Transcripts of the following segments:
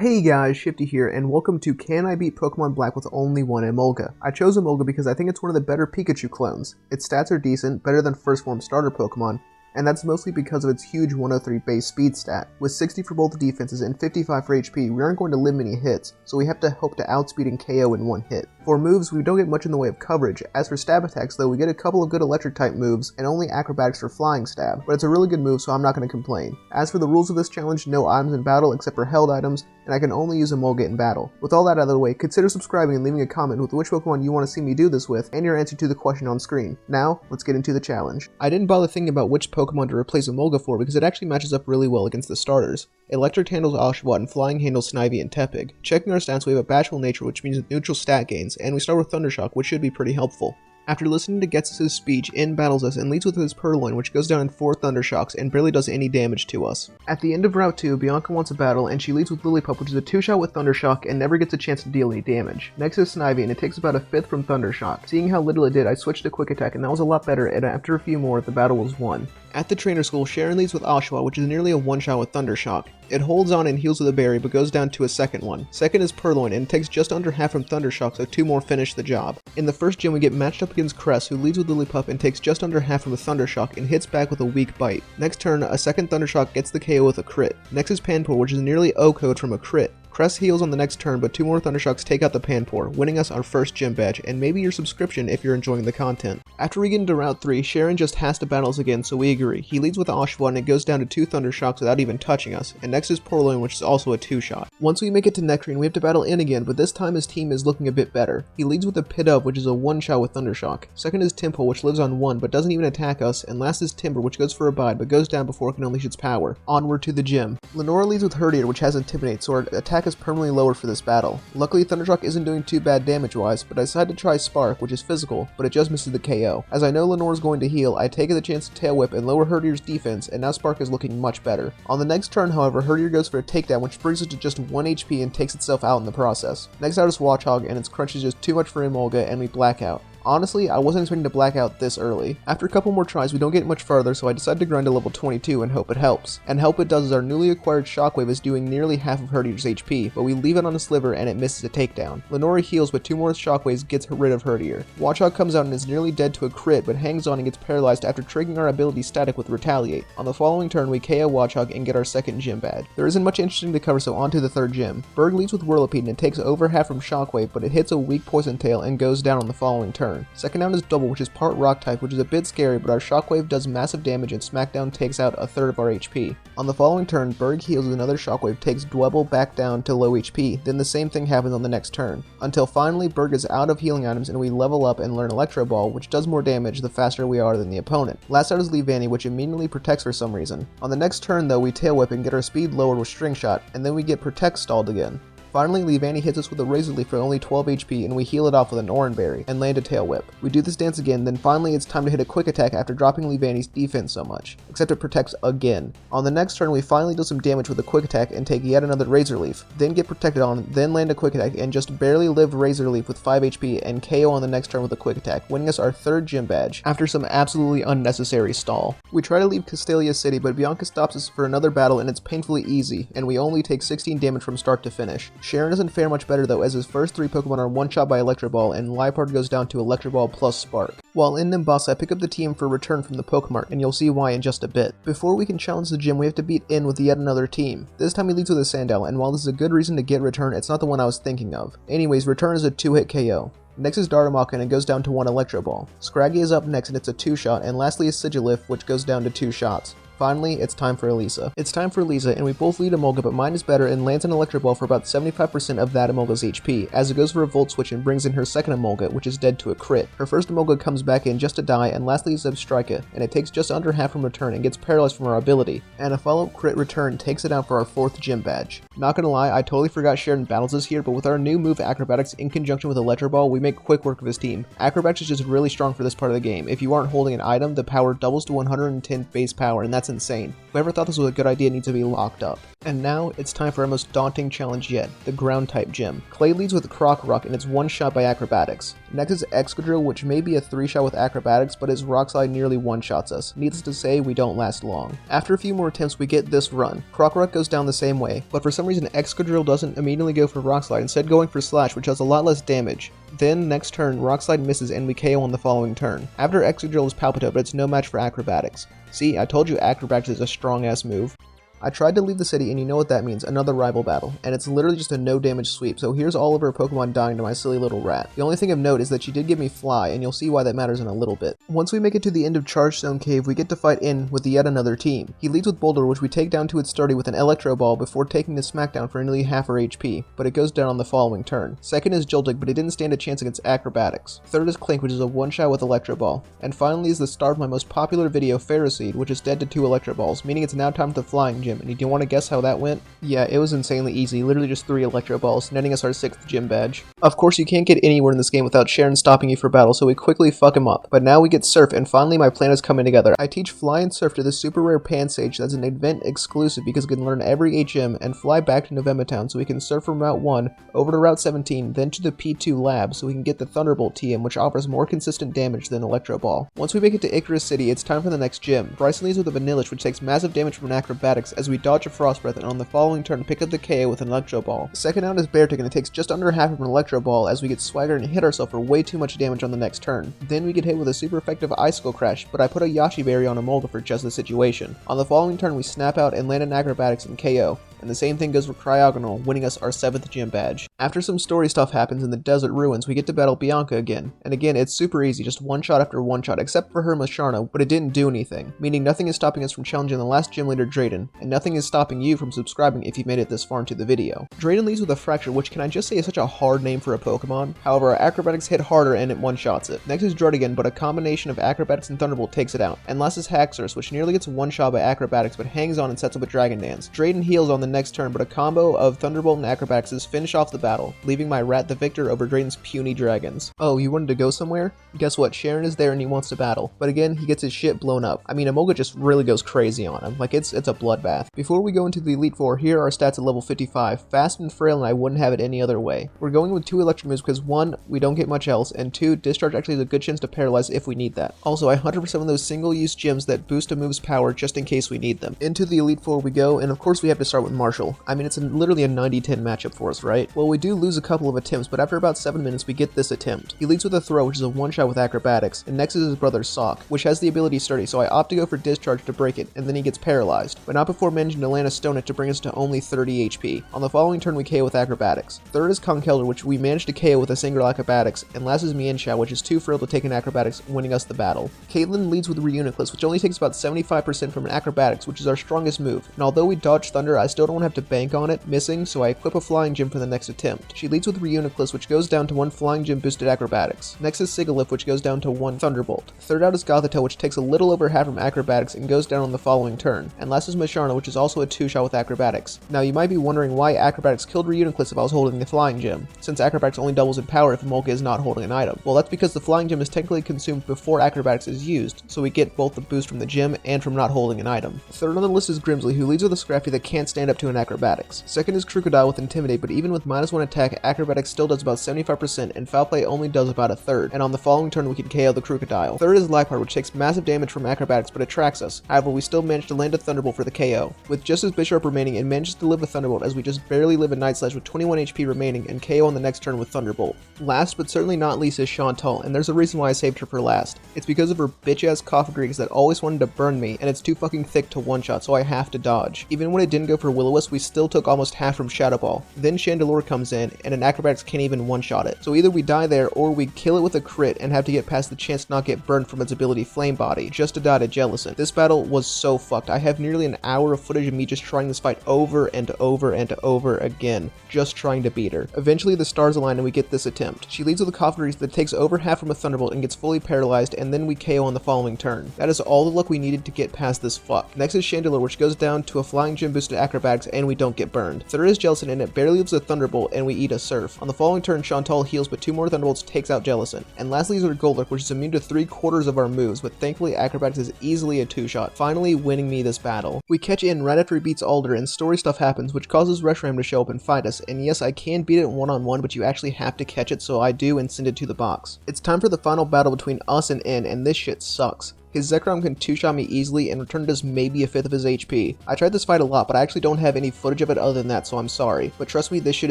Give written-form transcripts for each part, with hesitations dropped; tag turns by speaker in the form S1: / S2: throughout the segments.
S1: Hey guys, Shifty here, and welcome to Can I Beat Pokemon Black with Only One Emolga? I chose Emolga because I think it's one of the better Pikachu clones. Its stats are decent, better than first form starter Pokemon, and that's mostly because of its huge 103 base speed stat. With 60 for both defenses and 55 for HP, we aren't going to live many hits, so we have to hope to outspeed and KO in one hit. For moves, we don't get much in the way of coverage. As for stab attacks though, we get a couple of good electric type moves, and only acrobatics for flying stab, but it's a really good move so I'm not going to complain. As for the rules of this challenge, no items in battle except for held items, and I can only use Emolga in battle. With all that out of the way, consider subscribing and leaving a comment with which Pokemon you want to see me do this with, and your answer to the question on screen. Now, let's get into the challenge. I didn't bother thinking about which Pokemon to replace Emolga for because it actually matches up really well against the starters. Electric handles Oshawott and Flying handles Snivy and Tepig. Checking our stats, we have a Bashful Nature, which means neutral stat gains, and we start with Thundershock, which should be pretty helpful. After listening to Ghetsis' speech, N battles us and leads with his Purloin, which goes down in 4 Thundershocks and barely does any damage to us. At the end of Route 2, Bianca wants a battle, and she leads with Lillipup, which is a 2-shot with Thundershock and never gets a chance to deal any damage. Next is Snivy, and it takes about a 5th from Thundershock. Seeing how little it did, I switched to Quick Attack, and that was a lot better, and after a few more, the battle was won. At the trainer school, Sharon leads with Oshawott, which is nearly a 1-shot with Thundershock. It holds on and heals with a berry, but goes down to a second one. Second is Purloin, and it takes just under half from Thundershock, so 2 more finish the job. In the first gym, we get matched up against Cress, who leads with Lillipup and takes just under half from a Thundershock and hits back with a weak bite. Next turn, a second Thundershock gets the KO with a crit. Next is Panpour, which is nearly O-code from a crit. Cress heals on the next turn, but 2 more Thundershocks take out the Panpour, winning us our first gym badge, and maybe your subscription if you're enjoying the content. After we get into Route 3, Sharon just has to battle us again, so we agree. He leads with Oshawott and it goes down to 2 Thundershocks without even touching us, and next is Purloin, which is also a 2-shot. Once we make it to Nectarine, we have to battle N again, but this time his team is looking a bit better. He leads with a Pidove, which is a 1-shot with Thundershock. Second is Temple, which lives on 1 but doesn't even attack us, and last is Timber, which goes for a bide but goes down before it can unleash its power. Onward to the gym. Lenora leads with Herdier, which has Intimidate, so our attack is permanently lowered for this battle. Luckily, Thundershock isn't doing too bad damage-wise, but I decided to try Spark, which is physical, but it just misses the KO. As I know Lenore's going to heal, I take the chance to Tail Whip and lower Herdier's defense, and now Spark is looking much better. On the next turn, however, Herdier goes for a takedown, which brings it to just 1 HP and takes itself out in the process. Next out is Watchog, and its crunch is just too much for Emolga, and we black out. Honestly, I wasn't expecting to black out this early. After a couple more tries, we don't get much farther, so I decided to grind to level 22 and hope it helps. And help it does is our newly acquired Shockwave is doing nearly half of Herdier's HP, but we leave it on a sliver and it misses a takedown. Lenora heals, but 2 more Shockwaves gets rid of Herdier. Watchog comes out and is nearly dead to a crit, but hangs on and gets paralyzed after triggering our ability static with Retaliate. On the following turn, we KO Watchog and get our second gym badge. There isn't much interesting to cover, so on to the third gym. Berg leads with Whirlipede and it takes over half from Shockwave, but it hits a weak Poison Tail and goes down on the following turn. Second down is Double, which is part rock type, which is a bit scary, but our Shockwave does massive damage and Smackdown takes out a third of our HP. On the following turn, Berg heals with another Shockwave, takes Dwebble back down to low HP, then the same thing happens on the next turn. Until finally Berg is out of healing items and we level up and learn Electro Ball, which does more damage the faster we are than the opponent. Last out is Leavanny, which immediately protects for some reason. On the next turn though, we Tail Whip and get our speed lowered with String Shot, and then we get Protect stalled again. Finally, Leavanny hits us with a Razor Leaf for only 12 HP and we heal it off with an Oran Berry and land a Tail Whip. We do this dance again, then finally it's time to hit a Quick Attack after dropping Leavanny's defense so much, except it protects again. On the next turn we finally do some damage with a Quick Attack and take yet another Razor Leaf, then get protected on, then land a Quick Attack and just barely live Razor Leaf with 5 HP and KO on the next turn with a Quick Attack, winning us our third gym badge after some absolutely unnecessary stall. We try to leave Castelia City, but Bianca stops us for another battle and it's painfully easy, and we only take 16 damage from start to finish. Sharon doesn't fare much better though, as his first 3 Pokemon are 1-shot by Electro Ball, and Liepard goes down to Electro Ball plus Spark. While in Nimbasa, I pick up the TM for return from the Pokemart, and you'll see why in just a bit. Before we can challenge the gym, we have to beat N with yet another team. This time he leads with a Sandile, and while this is a good reason to get return, it's not the one I was thinking of. Anyways, return is a 2-hit KO. Next is Darumaka and it goes down to 1 Electro Ball. Scraggy is up next and it's a 2-shot, and lastly is Sigilif, which goes down to 2 shots. Finally, it's time for Elisa. It's time for Elisa, and we both lead Emolga, but mine is better and lands an Electro Ball for about 75% of that Emolga's HP, as it goes for a Volt Switch and brings in her second Emolga, which is dead to a crit. Her first Emolga comes back in just to die, and lastly is Zebstrika, and it takes just under half from return and gets paralyzed from our ability, and a follow-up crit return takes it out for our 4th gym badge. Not gonna lie, I totally forgot Sharon battles us here, but with our new move Acrobatics in conjunction with Electro Ball, we make quick work of his team. Acrobatics is just really strong for this part of the game. If you aren't holding an item, the power doubles to 110 base power, and that's insane. Whoever thought this was a good idea needs to be locked up. And now, it's time for our most daunting challenge yet, the ground-type gym. Clay leads with Croc Rock and it's one-shot by acrobatics. Next is Excadrill, which may be a 3-shot with acrobatics, but his Rock Slide nearly one-shots us. Needless to say, we don't last long. After a few more attempts, we get this run. Croc Rock goes down the same way, but for some reason Excadrill doesn't immediately go for Rock Slide, instead going for Slash, which does a lot less damage. Then, next turn, Rock Slide misses and we KO on the following turn. After Excadrill is Palpito, but it's no match for acrobatics. See, I told you acrobatics is a strong-ass move. I tried to leave the city, and you know what that means, another rival battle, and it's literally just a no-damage sweep, so here's all of her Pokemon dying to my silly little rat. The only thing of note is that she did give me Fly, and you'll see why that matters in a little bit. Once we make it to the end of Chargestone Cave, we get to fight N with yet another team. He leads with Boulder, which we take down to its sturdy with an Electro Ball before taking the Smackdown for nearly half her HP, but it goes down on the following turn. Second is Joltik, but it didn't stand a chance against acrobatics. Third is Clink, which is a one-shot with Electro Ball. And finally is the star of my most popular video, Ferroseed, which is dead to 2 Electro Balls, meaning it's now time for the Flying Gym, and do you want to guess how that went? Yeah, it was insanely easy, literally just 3 Electro Balls, netting us our 6th gym badge. Of course, you can't get anywhere in this game without Sharon stopping you for battle, so we quickly fuck him up. But now we get Surf, and finally my plan is coming together. I teach Fly and Surf to the super rare Pansage that's an event exclusive because we can learn every HM and fly back to November Town so we can surf from Route 1 over to Route 17, then to the P2 lab so we can get the Thunderbolt TM, which offers more consistent damage than Electro Ball. Once we make it to Icarus City, it's time for the next gym. Bryson leads with a Vanillish, which takes massive damage from an acrobatics as we dodge a Frost Breath, and on the following turn pick up the KO with an Electro Ball. Second out is Beartic, and it takes just under half of an Electro Ball as we get Swagger and hit ourselves for way too much damage on the next turn. Then we get hit with a super effective Icicle Crash, but I put a Yashi Berry on Emolga for just the situation. On the following turn we snap out and land an acrobatics and KO. And the same thing goes for Cryogonal, winning us our 7th gym badge. After some story stuff happens in the desert ruins, we get to battle Bianca again. And again, it's super easy, just one shot after one shot, except for her Musharna, but it didn't do anything. Meaning nothing is stopping us from challenging the last gym leader Drayden, and nothing is stopping you from subscribing if you made it this far into the video. Drayden leads with a Fracture, which can I just say is such a hard name for a Pokemon. However, our acrobatics hit harder and it one-shots it. Next is Druddigon, but a combination of acrobatics and Thunderbolt takes it out. And last is Haxorus, which nearly gets one shot by acrobatics but hangs on and sets up a Dragon Dance. Drayden heals on the next turn, but a combo of Thunderbolt and acrobatics finish off the battle, leaving my rat the victor over Drayden's puny dragons. Oh, you wanted to go somewhere? Guess what, Sharon is there and he wants to battle. But again, he gets his shit blown up. I mean, Emolga just really goes crazy on him. Like, it's a bloodbath. Before we go into the Elite Four, here are our stats at level 55. Fast and frail, and I wouldn't have it any other way. We're going with 2 electric moves because 1, we don't get much else, and 2, Discharge actually has a good chance to paralyze if we need that. Also, I 100% of those single-use gems that boost a move's power just in case we need them. Into the Elite Four we go, and of course we have to start with Marshall. I mean, it's literally a 90-10 matchup for us, right? Well, we do lose a couple of attempts, but after about 7 minutes we get this attempt. He leads with a Throw, which is a one-shot with acrobatics, and next is his brother Sock, which has the ability Sturdy, so I opt to go for Discharge to break it, and then he gets paralyzed, but not before managing to land a Stone It to bring us to only 30 HP. On the following turn we KO with acrobatics. Third is Conkeldurr, which we managed to KO with a single acrobatics, and last is Mienshao, which is too frail to take an acrobatics, winning us the battle. Caitlyn leads with Reuniclus, which only takes about 75% from an acrobatics, which is our strongest move, and although we dodge Thunder, I still don't want to have to bank on it missing, so I equip a Flying Gym for the next attempt. She leads with Reuniclus, which goes down to 1 Flying Gym boosted acrobatics. Next is Sigilyph, which goes down to 1 Thunderbolt. Third out is Gothitelle, which takes a little over half from acrobatics and goes down on the following turn. And last is Musharna, which is also a 2-shot with acrobatics. Now you might be wondering why acrobatics killed Reuniclus if I was holding the Flying Gym, since acrobatics only doubles in power if Emolga is not holding an item. Well, that's because the Flying Gym is technically consumed before acrobatics is used, so we get both the boost from the gym and from not holding an item. Third on the list is Grimsley, who leads with a Scrafty that can't stand up to an acrobatics. Second is Crocodile with Intimidate, but even with -1 attack, acrobatics still does about 75% and Foul Play only does about a third, and on the following turn we can KO the Crocodile. Third is Liepard, which takes massive damage from acrobatics but attracts us. However, we still manage to land a Thunderbolt for the KO. With just his Bisharp remaining, it manages to live a Thunderbolt as we just barely live a Night Slash with 21 HP remaining and KO on the next turn with Thunderbolt. Last but certainly not least is Chantal, and there's a reason why I saved her for last. It's because of her bitch-ass Cofagrigus that always wanted to burn me, and it's too fucking thick to one-shot, so I have to dodge. Even when it didn't go for Will-O-Wisp, we still took almost half from Shadow Ball. Then Chandelure comes in, and an acrobatics can't even one-shot it. So either we die there, or we kill it with a crit and have to get past the chance to not get burned from its ability Flame Body, just to die to Jellicent. This battle was so fucked. I have nearly an hour hour of footage of me just trying this fight over and over and over again, just trying to beat her. Eventually the stars align and we get this attempt. She leads with a coffee grease that takes over half from a thunderbolt and gets fully paralyzed, and then we KO on the following turn. That is all the luck we needed to get past this fuck. Next is Chandelier, which goes down to a flying gym boosted acrobatics and we don't get burned. Third is Jellison, and it barely leaves a thunderbolt and we eat a surf. On the following turn, Chantal heals, but 2 more thunderbolts takes out Jellison. And lastly is our Golduck, which is immune to 3/4 of our moves, but thankfully acrobatics is easily a 2-shot, finally winning me this battle. We catch in right after he beats Alder and story stuff happens, which causes Reshiram to show up and fight us, and yes, I can beat it one-on-one, but you actually have to catch it, so I do and send it to the box. It's time for the final battle between us and N, and this shit sucks. His Zekrom can 2-shot me easily, and Return does maybe a 5th of his HP. I tried this fight a lot, but I actually don't have any footage of it other than that, so I'm sorry. But trust me, this shit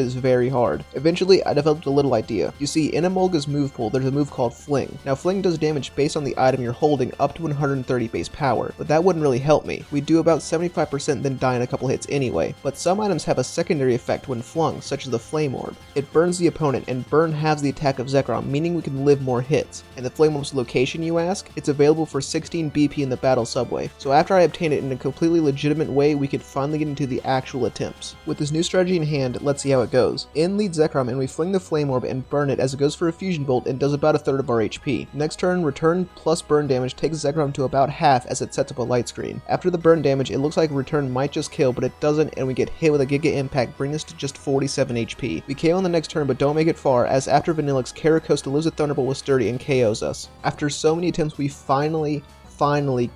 S1: is very hard. Eventually, I developed a little idea. You see, in Emolga's move pool, there's a move called Fling. Now, Fling does damage based on the item you're holding up to 130 base power, but that wouldn't really help me. We do about 75% then die in a couple hits anyway. But some items have a secondary effect when flung, such as the Flame Orb. It burns the opponent, and burn halves the attack of Zekrom, meaning we can live more hits. And the Flame Orb's location, you ask? It's available for 16 BP in the battle subway, so after I obtain it in a completely legitimate way, we could finally get into the actual attempts. With this new strategy in hand, let's see how it goes. In leads Zekrom, and we fling the Flame Orb and burn it as it goes for a Fusion Bolt and does about 1/3 of our HP. Next turn, Return plus burn damage takes Zekrom to about half as it sets up a light screen. After the burn damage, it looks like Return might just kill, but it doesn't, and we get hit with a Giga Impact, bringing us to just 47 HP. We KO on the next turn, but don't make it far, as after Vanillix, Caracosta lives a Thunderbolt with Sturdy and KOs us. After so many attempts, we finally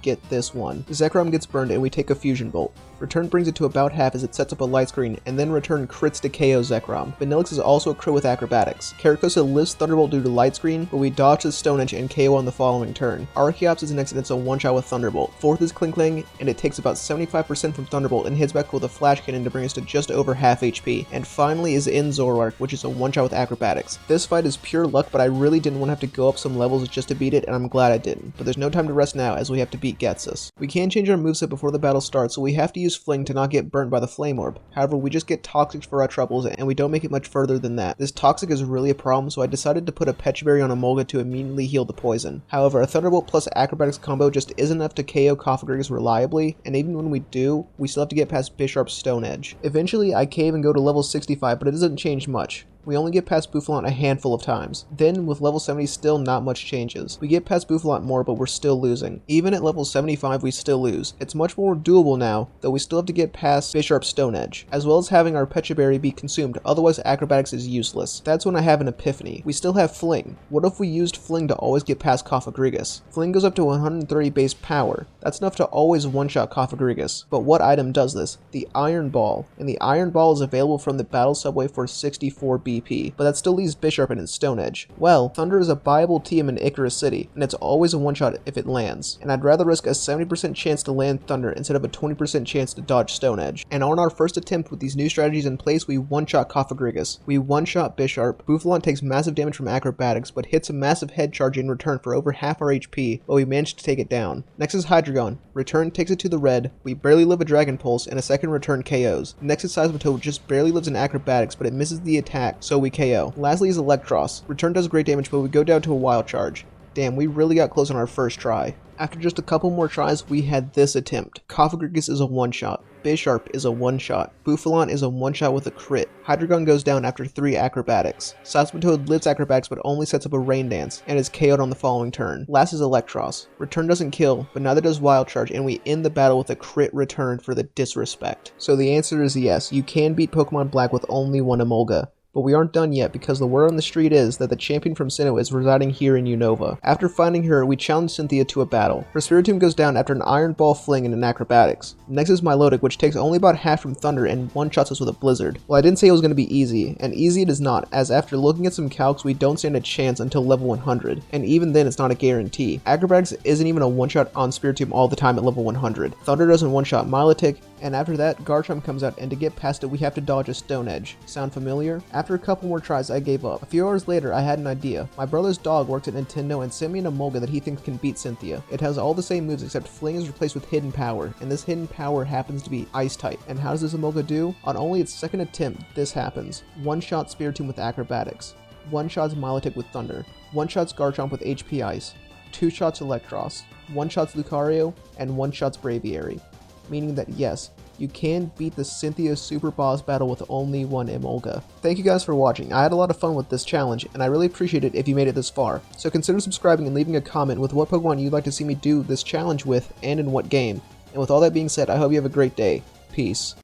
S1: get this one. Zekrom gets burned and we take a Fusion Bolt. Return brings it to about half as it sets up a light screen, and then Return crits to KO Zekrom. Vanillix is also a crit with acrobatics. Caracosta lives Thunderbolt due to light screen, but we dodge the Stone Edge and KO on the following turn. Archeops is next and it's a 1-shot with Thunderbolt. Fourth is Klinklang, and it takes about 75% from Thunderbolt and hits back with a Flash Cannon to bring us to just over half HP. And finally is in Zoroark, which is a 1-shot with acrobatics. This fight is pure luck, but I really didn't want to have to go up some levels just to beat it, and I'm glad I didn't. But there's no time to rest now, as we have to beat Ghetsis. We can change our moveset before the battle starts, so we have to use Fling to not get burnt by the Flame Orb. However, we just get Toxic for our troubles, and we don't make it much further than that. This Toxic is really a problem, so I decided to put a Pecha Berry on Emolga to immediately heal the poison. However, a Thunderbolt plus Acrobatics combo just isn't enough to KO Cofagrigus reliably, and even when we do, we still have to get past Bisharp's Stone Edge. Eventually, I cave and go to level 65, but it doesn't change much. We only get past Bouffalant a handful of times. Then, with level 70, still not much changes. We get past Bouffalant more, but we're still losing. Even at level 75, we still lose. It's much more doable now, though we still have to get past Bisharp's Stone Edge, as well as having our Pecha Berry be consumed, otherwise Acrobatics is useless. That's when I have an epiphany. We still have Fling. What if we used Fling to always get past Cofagrigus? Fling goes up to 130 base power. That's enough to always one-shot Cofagrigus. But what item does this? The Iron Ball. And the Iron Ball is available from the Battle Subway for 64 BP, but that still leaves Bisharp in its Stone Edge. Well, Thunder is a viable TM in Icarus City, and it's always a one-shot if it lands, and I'd rather risk a 70% chance to land Thunder instead of a 20% chance to dodge Stone Edge. And on our first attempt with these new strategies in place, we one-shot Cofagrigus. We one-shot Bisharp. Bouffalant takes massive damage from Acrobatics, but hits a massive head charge in return for over half our HP, but we managed to take it down. Next is Hydreigon. Return takes it to the red, we barely live a Dragon Pulse, and a second Return KOs. Next is Seismitoad, which just barely lives in Acrobatics, but it misses the attack, so we KO. Lastly is Electros. Return does great damage, but we go down to a Wild Charge. Damn, we really got close on our first try. After just a couple more tries, we had this attempt. Cofagrigus is a one-shot. Bisharp is a one-shot. Bouffalant is a one-shot with a crit. Hydreigon goes down after 3 Acrobatics. Seismitoad lives Acrobatics but only sets up a Rain Dance, and is KO'd on the following turn. Last is Electros. Return doesn't kill, but neither does Wild Charge, and we end the battle with a crit Return for the disrespect. So the answer is yes, you can beat Pokemon Black with only one Emolga. But we aren't done yet, because the word on the street is that the champion from Sinnoh is residing here in Unova. After finding her, we challenge Cynthia to a battle. Her Spiritomb goes down after an Iron Ball Fling and an Acrobatics. Next is Milotic, which takes only about half from Thunder and one-shots us with a Blizzard. Well, I didn't say it was going to be easy, and easy it is not, as after looking at some calcs, we don't stand a chance until level 100, and even then it's not a guarantee. Acrobatics isn't even a one-shot on Spiritomb all the time at level 100. Thunder doesn't one-shot Milotic, and after that, Garchomp comes out, and to get past it, we have to dodge a Stone Edge. Sound familiar? After a couple more tries, I gave up. A few hours later, I had an idea. My brother's dog works at Nintendo and sent me an Emolga that he thinks can beat Cynthia. It has all the same moves except Fling is replaced with Hidden Power, and this Hidden Power happens to be Ice type. And how does this Emolga do? On only its second attempt, this happens. One-shot Spiritomb with Acrobatics. One-shots Milotic with Thunder. One-shots Garchomp with HP Ice. Two-shots Electros. One-shots Lucario, and one-shots Braviary. meaning that yes, you can beat the Cynthia Super Boss battle with only one Emolga. Thank you guys for watching. I had a lot of fun with this challenge, and I really appreciate it if you made it this far. So consider subscribing and leaving a comment with what Pokemon you'd like to see me do this challenge with and in what game. And with all that being said, I hope you have a great day. Peace.